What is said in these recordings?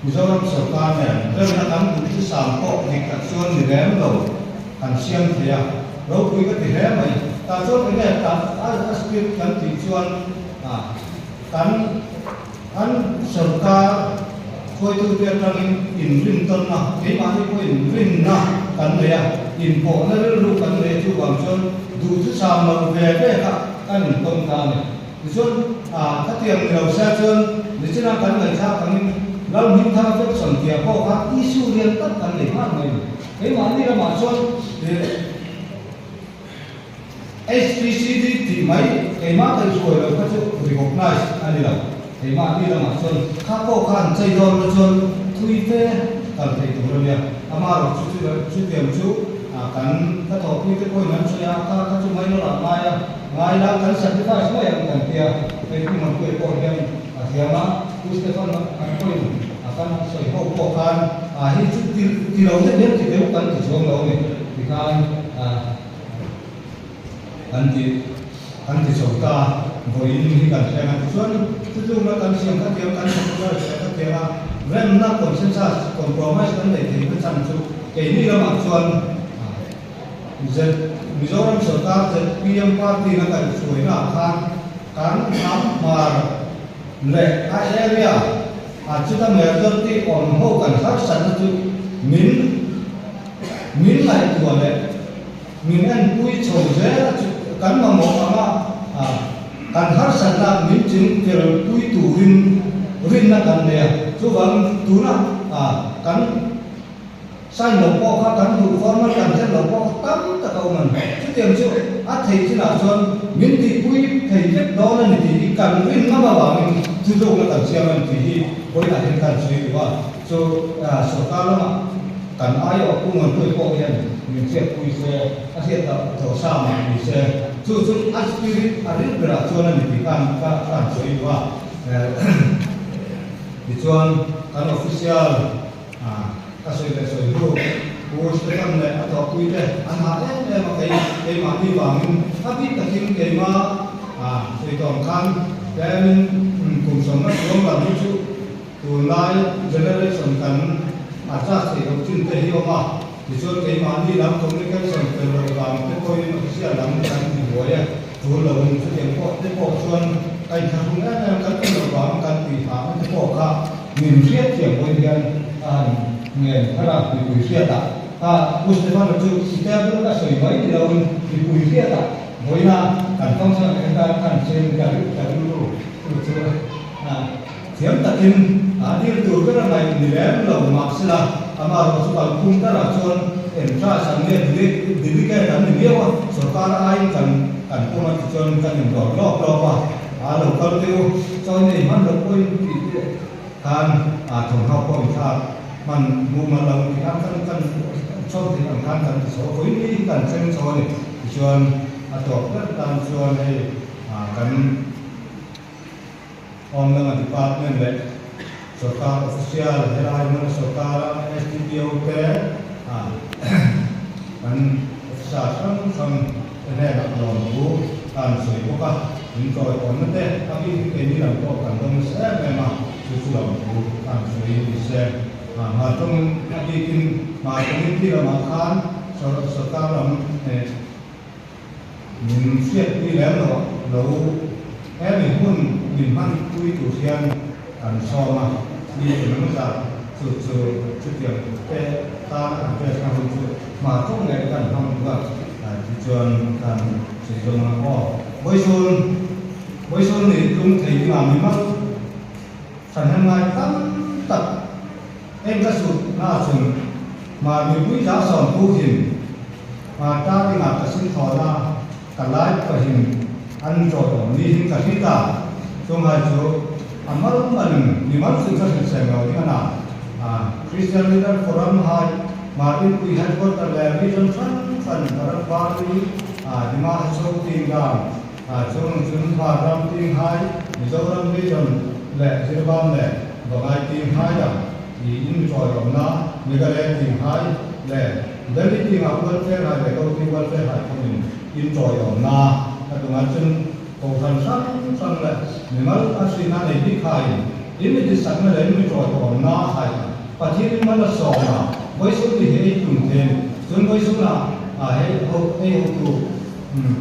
มิโซรัมสกาเนี่ยเรื่องนั้นคุณที่สามก็ในกระทรวงนี่แหละเราการเชียงเทียเราคุยกันที่แล้วไหมแต่ส่วนนี้การอาศัยกันที่ส่วนการอันสกาคุยตัวเดียวกันอินริมต้นนะที่มาที่คุยอินริมนะกันเลยอินโผล่นั่นรู้กันเลยที่ว่าส่วนดูที่สามเราเวรได้ค่ะกันตรงกันเนี่ยส่วนถ้าเทียมเราเสียส่วนดิฉันกันเลยชากันเราหินทางเฟซส่วนเดียวเพราะว่าอิสุเรียนตั้งกันเลยมากเลยไอ้มานี่เรามาส่วนSPCD ที่ไม่ไอ้มาแต่ช่วยเราก็จะ recognize อันนี้เราไอ้มานี่เรามาส่วนข้าก็ขันใจโดนเราส่วนทุยเฟ่กันที่ตัวเราเนี่ยอามาเราชุดเดียวชุดกันถ้าถอดนี่ก็คนนั้นเสียข้าจะไม่รู้หลักไม่แล้วกันสัตย์ได้ช่วยกันเดียวเป็นที่มันคุยกันเดียวเสียมาผู้สเตฟานกันคุยกันสวยพวกกันให้ชุดที่เราเนี่ยที่เดียวกันที่ช่วงเราเนี่ยที่กันที่สงตาบริษัทที่กันแข่งกันส่วนที่เรากันเสียงกันเดียวกันที่เราเสียงกันเดียวเรื่องนักคอนเซนซัสคอมโพรไมซ์กันได้ที่เป็นชั้นสูงไอ้นี่เราส่วนมิโซรัมสกาจะพีเอ็มพาร์ตี้นั่นก็ช่วยนะการนำมาเล็กไอเอเรียอาจจะทำให้ตัวที่อ่อนหัวกันทักษะนั้นมินไหลตัวเลยมินอันคุยโฉมเสียกันมาหมดมาการทักษะนั้นมินจึงจะคุยตัวรินนั่นกันเลยส่วนตัวนั้นกันใส่หลวงพ่อเขากันดูฟอร์มกันใส่หลวงพ่อตั้งแต่เขามันที่เตรียมช่วยอาทิตย์ที่หน้าส่วนมินที่คุยที่เล็กน้อยนั่นที่กันรินมาบ้างมินที่ดูนั่นกันเชื่อมันที่บริหารการช่วยว่าส่วนสกัดละกันอายออกกุ้งมันคุยพวกนี้มินเชื่อคุยเสียอาทิตย์ต่อสามมินเชื่อส่วนอาชีพอะไรก็ได้ส่วนนั้นที่การช่วยว่าส่วนการออฟฟิเชียลก็ช่วยได้ช่วยดูผู้สเตฟานเนี่ยatauคุยได้อันนั้นเนี่ยมาไอ้มาที่วางถ้าพี่ตัดสินใจมาช่วยตรงกันแต่กลุ่มสมัครร่วมกันนี่ชุดตัวไล่เจเนอเรชั่นกันอาจจะเสียกับจุดเดียวมาที่ส่วนไอ้มาที่รับคอมมิวนิเคชั่นเป็นระบบเป็นคนที่เสียหลังกันที่หัวเนี่ยตัวเราชุดเดียวพอที่พอส่วนไอ้ทางนู้นเนี่ยกันเป็นระบบกันที่หาที่พอค่ะมีเสียเสียงบริการเงินถ้าเราคุยเสียต่างผู้สเตฟานจุดสิ่งที่เราได้สวยไว้ที่เราคุยเสียต่างโดยน่ะการฟังก์ชันการเชื่อมกันรู้เสียงตัดทิ้งที่ตัวก็เราในเรื่องเราหมักสิละอามาเราสุขภาพคุ้มตลอดจนเอ็นทราสังเกตดีแค่นั้นเดียวว่าสกัดไอ้กันพวกมันจนกันอย่างรอบว่าเราก็เที่ยวจนในมันเราคุยการถงเข้าป้องกันมันมุมเราที่ทำกันชอบที่ทำกันสอนคุยนี่กันเชิงชวนชวนตัวเพื่อนการชวนให้กันออมเงินที่ปาร์ตเนอร์เลยสกัดออฟฟิเชียลเฮลัยมันสกัดSTPOเป้มันออฟฟิเชียลทั้งแน่นอนรู้การสวยพวกกันถึงก่อนคนนั้นแต่ถ้าพี่เป็นนี่เราก็กันต้องเสียไปมาสุดๆเรารู้การสวยดีเสียมาตรงนี้กินมาตรงนี้ที่เรามาค้านสกัดเรามินเสียที่แล้วเราแค่มีหุ้นมินมันคุยตัวเชียนกันชอบมาดีเป็นมันจะสุดชุดเดียวแต่ตาเป็นทางสุดมาตรงไหนกันทำว่าที่ชวนกันสิ่งที่มาพ่อไว้ชวนนี่ลุงถี่มามีมั้งฉันทำงานตั้งตัดเองก็สุดน่าสึงมามีผู้ยาสอนผู้หินมาจ้าที่งานกระสินทอนากันไล่กระหินอันโจทย์นี้หินกระสินตาตรงไหนจูอามารุ่งอันนี้มันสิ่งที่เสียงเราที่นั่นChristian Leader Forum ให้มาที่คุยให้คนตะเลวิจนฟันบาร์บารีที่มาโชว์ทีมกันจุนบาร์รำทีมให้มิโซรัมวิจนเล่ศิลปะเล่บางไอทีมให้ยังที่อินจอยของน้ามิกาเลทีมให้เล่เดลิทีมอัพเวอร์เฟร์ให้เด็กเอาทีมเวอร์เฟร์ให้คนอินจอยของน้าแต่ตรงนั้นจุนโตสันเล่มิมัลอาศินาในที่ใคร อินมิติสักเมื่อไรไม่จอดก่อนน้าใครปะที่มันละสองนะไว้สุดที่ให้ตุ่มเทนจนไว้สุดนะให้เขาดู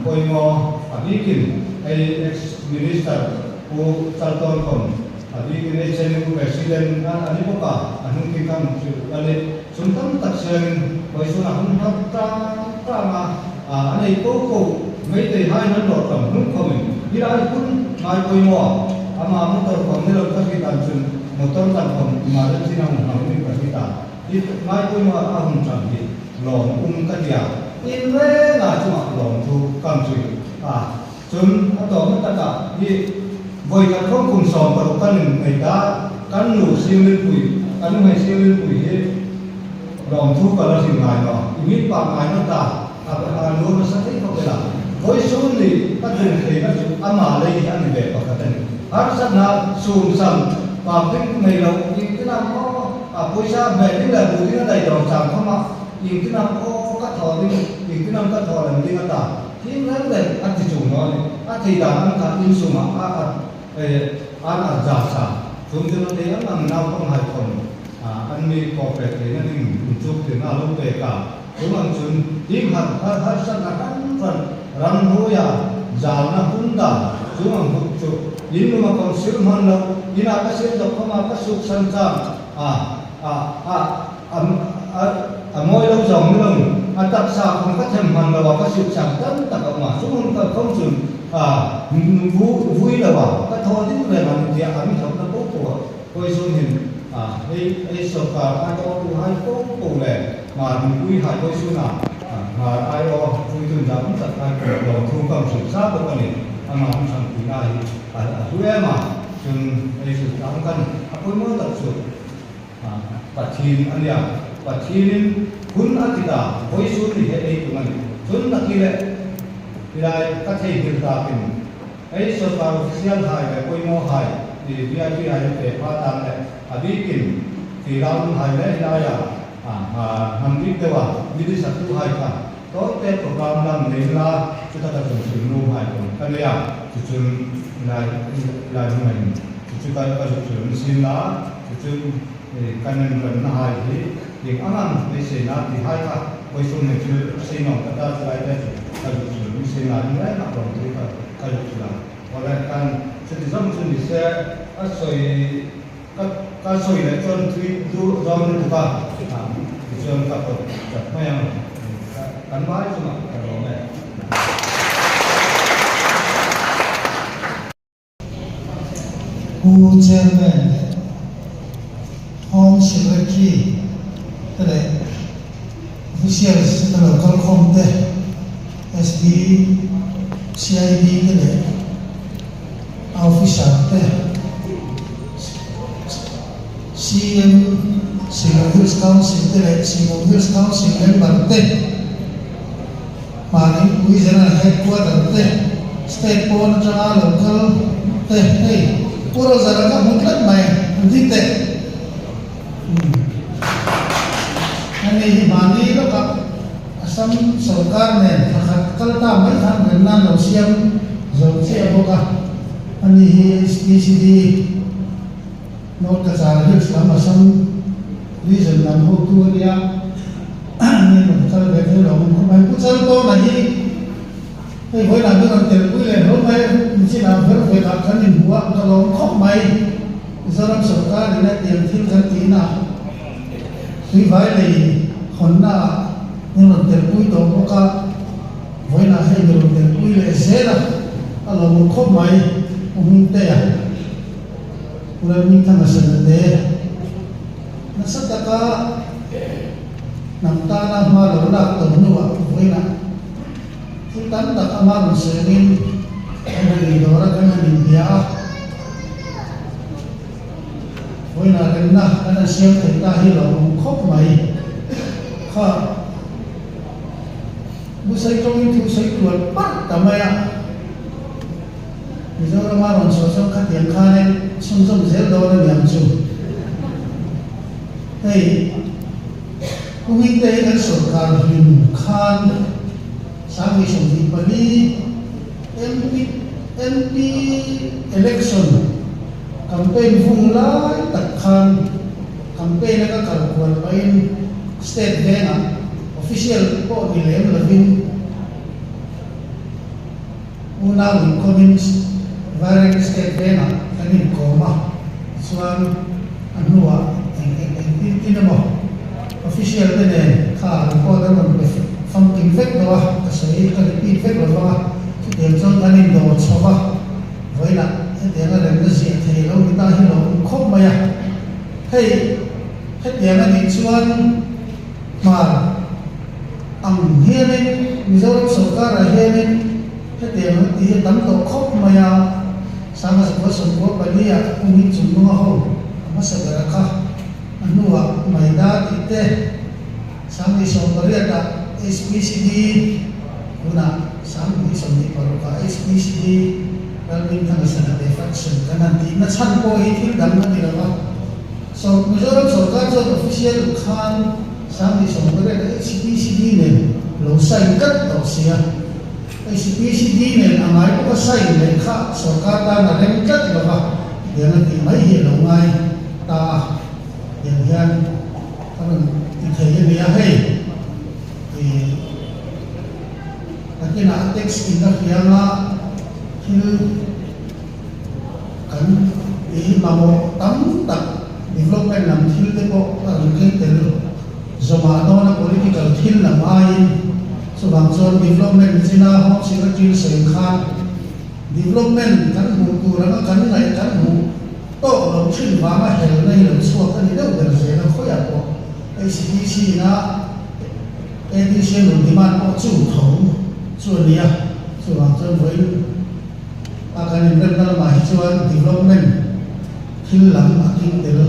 คอยงอปะที่กินไอ้ ex minister ผู้จัดการคนปะที่กินไอ้เซนิคู president อันนี้พวกอันนู้นที่ทำคืออะไรสุนทรตัดเชิงไว้สุดนะคุณทับตรามาอันนี้โก้ไม่ได้ให้นั้นหลอดกับนุ่งเขาไม่ที่ได้คุณนายคอยงออามามุตรคนนี้เราก็คิดอันซึ่งมุตรตัดคนมาเรื่องที่นั่งเราไม่ปฏิบัติที่นายคอยงออาหุ่นจังที่หลงกันยาอินเล่น่าจะมาหลงทุกคำสิ่งจนต่อมาตั้งแต่ที่บริการของคุณสอนประกันในด้านการหนูเสียงเล่นปุ๋ยการไม่เสียงเล่นปุ๋ยหลงทุกกันแล้วสิ่งไหนเนาะมีปากไหนนั่นตาอารู้ว่าสักที่เขาเป็นอะไรโดยส่วนนี้ก็ถึงเหตุการณ์อามาเลยอันนี้แบบปกติหากสักนาสูงสัมปากที่ในเรายิ่งที่นั่นก็ผู้ชายแบบนี้แหละผู้ที่นั่นได้ดอกจางเข้ามายิ่งที่นั่นก็ถอดยิ่งที่นั่นก็ถอดอะไรที่นั่นตาที่นั่นเลยอันที่สูงน้อยอันที่ด่านอันที่สูงอันจับสาถึงจะนั่นเองอันเราต้องให้คนอันมีกอบเกลี่ยนั่นเองจุดที่น่าลุ้นเตะกันถึงมันจนยิ่งหัดสักนักกันรันหัวยาจาวนักหุ่นดาถึงมันจุดยิ่งมันก็สิ่งมันเรายิ่งอาศัยดอกเข้ามาก็สุขสันต์มวยเราจงเรื่องตักสาวของก็ทำมันเราก็สุขสันต์ตักออกมาสมมติก็เขาจุดวุ้ยเราก็ทอที่เรื่องมันเดียร์มีสองตัวปุ๊บก็ส่วนเห็นไอ้สกัดไอ้ตัวผู้ให้ปุ๊บเลยมาดูวุ้ยหายก็ส่วนมาไอ้เราคุยถึงจำสักการลงทุนความสุขทราบกันนี่อามาทำที่ได้ด้วยมาจนไอ้สุดท้ายกันคุยมั่วตัดสุดปัจจีนอันเดียปัจจีนคุณอาทิตย์คุยสุดที่ไอ้ตรงนั้นจนนักกีฬาที่ได้ก็ใช้เงินตาเป็นไอ้สกัดเสียงหายไปคุยมั่วหายที่เรียกที่หายไปพาตามเลยอดีตกินที่เราหายเลยได้ทำดีแต่ว่าวิธีสัตว์หายไปตอนเด็กโปรแกรมนั้นเวลาจะต้องการสิ่งนู้นหายไปกันเลยจุดๆลายมันจุดๆการจุดๆสิ่งนั้นจุดๆการเงินกันหายที่อย่างนั้นไม่ใช่นะที่หายไปไว้ส่วนหนึ่งคือสิ่งนั้นก็ได้ใช้ได้การจุดๆสิ่งนั้นไม่นับรวมที่การจุดๆเพราะฉะนั้นสิ่งที่สำคัญที่สุดก็ส่วนในจนที่ดูจอมดูกันจนกับจับไม่ยังกันไว้ใช่ไหมเราเนี่ยผู้เชี่ยวชาญห้องสิริกีก็เลยผู้เชี่ยวชาญตลอดการคอมเตอร์ SD CID ก็เลยออฟฟิศเตอร์ CM Single Hills Council ก็เลย Single Hills Council เรื่องบัตรเตอร์มาในวิจารณ์ให้กว่าเตอร์ State Board จะมาลงกันเตอร์ให้पूरा जरा का मतलब मैं दिखते यानी हिमानी लोग का असम सरकार ने कलता में था गन्ना नौसियम जोशी अबोका यानी SPCD नोट का सारे इस्लाम असम रीजन नाम हो तो या ये मतलब बैठे लोगों को मैं कुछ तो नहींไอ้คนนั้นก็เต็มที่เลยรถไฟมีที่นั่งรถไฟขับคันหนึ่งหัวก็ลงคบไม่สำหรับสงการนี่เตรียมทิ้งกันตีน่ะที่ไว้เลยคนน่ะนี่รถเต็มที่ตรงพวกก็ไว้น่ะให้รถเต็มที่เลยเสียนะก็ลงคบไม่มีเตะเรามีทั้งเสนอเตะนักศึกษาน้ำตาหน้ามาหลงรักตัวนู้นไว้น่ะที่ตั้งแต่อามาลุเซนินdari orang kan India, wina kena karena siap kita hilang kok mai, kah, busai kau itu busai keluar pat tamaya, misalnya orang sosok kat yang kane sumsum zel dawan yang jauh, hei, kuminta kan सरकार kan Sami sumbi pali MP election campaign vung lai tak khan campaign ka kalkuan pain state venga official po dilem lavin una win comments variant state venga kanin koma swan anua inamo official ne kha report an funking fact wa kasai ka repeat fact wa dem chon kanin do chowa voila te na rem na si thei lo ta hi lo khop ma ya hei te na ni chuan ma ang hianin Mizoram sarkar a hianin te na ti tam to khop ma ya sama sa so ko pa ni ya umi chum no ho ma sa gara kha anua mai da ti te sami so paria ta SPCD una sami so ni paro ka SPCD Kalbin ka sa na faction kanan di na chan ko itil dam na nila so Mizoram sarkar jo official khan sami so paria ta SPCD ne lo sai kat to sia SPCD ne amai ko sai le kha sarkar ta na rem kat lo ba yana ti mai hi lo ngai ta yan kan thei ni ya hei na text in the fianga hil kan mamo tam tak development nam thil te ko ang ke tel zoma no na political thil na mai so bang zon development jina ho secretary sen khan development kan hu tu ra kan ngai kan hu to lo chin ba ma hel nei lo so kan ni do der se na khoya ko ACDC na edition lo demand ko chu thong chu nia chu bang zon voi akan internal mahasiswa development hilang aking tel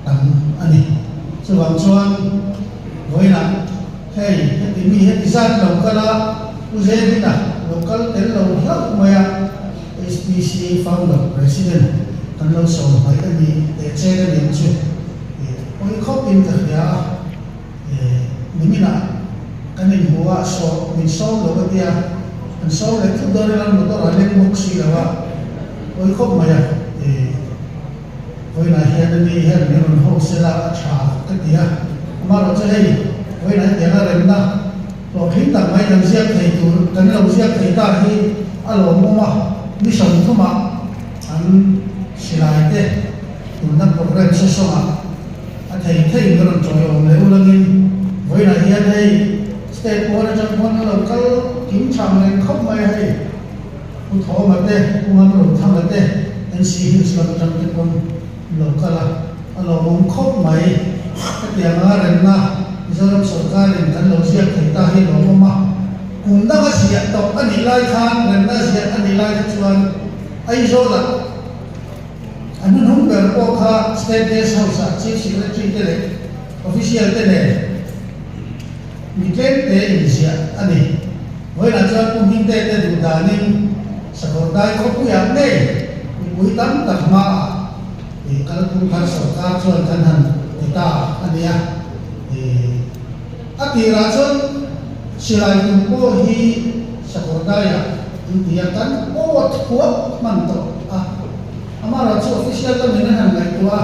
tam ani sebab chuan voina hey ini hetisan lokala uzebina lokal tel lo hak maya SPC founder president kan lo so hai ani te chere ni chu oi khopin ta ya nimina kanin huwa so min so lo dia an so le tu dore lan motor alen moksi lawa oi khop maya oi na hian ni hian ni ron ho sela cha ta dia ma ro che hei oi na dia na rem na lo thin tak mai dang siak thei tu kan lo siak thei ta hi alo mo ma ni som thuma an silai te tu na program so so ma a thei thei ron choi om le ulangin oi na hian hei state board jang mon lo kal kim cham le khop mai hei u tho ma te u ma ro thang la te NC Hills la jang te kon lokala alo mong khop mai ka tia nga ren na Mizoram sarkar rin kan lo siya thei ta hi lo ma kung da ka siya to ani lai khan ren na siya ani lai chuan ai zo la anu nung per ko kha state guest house a chief secretary te le official te le mi ken te in siya ani voi na chuan kum hin te te du danin sakordai ko pu yak ne mi tam tak ma kalkun kar sarkar chuan kan han ta ania atira chuan silai kum ko hi sakordaya india kan ot huap man to amara chu official ta mena han lai tua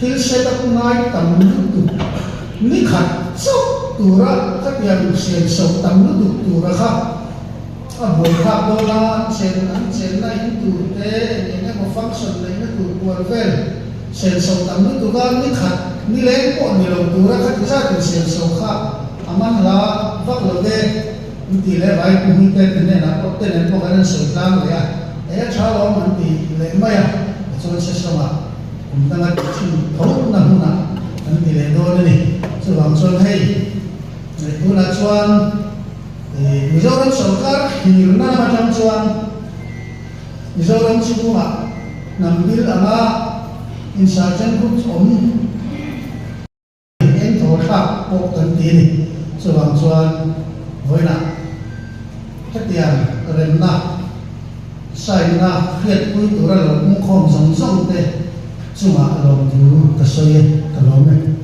thil set up ngai tam tu ni khat so tura ka pian sen so tam lu tura kha a boi kha do la sen na in tu te ne ko function le na tu por vel sen so tam lu tu ga ni khat ni le ko ni lo tura kha sa tu sen so kha aman la vak lo de ti le vai ku mi te ne na ko te ne ko kan so tang le ya e cha lo man ti le ma ya so se so ma kum ta na chi tho na hu na an ti le do ni so bang so hei ne tu na chuan Mizoram sarkar hirna ma chang chuan Mizoram chuma nam bil ama insurgent groups om en tho kha po kan ti ni so bang chuan voina hetian rem na sai na khiat pui tu ra lo mu khom song song te chuma lo tu ka soye ka lo me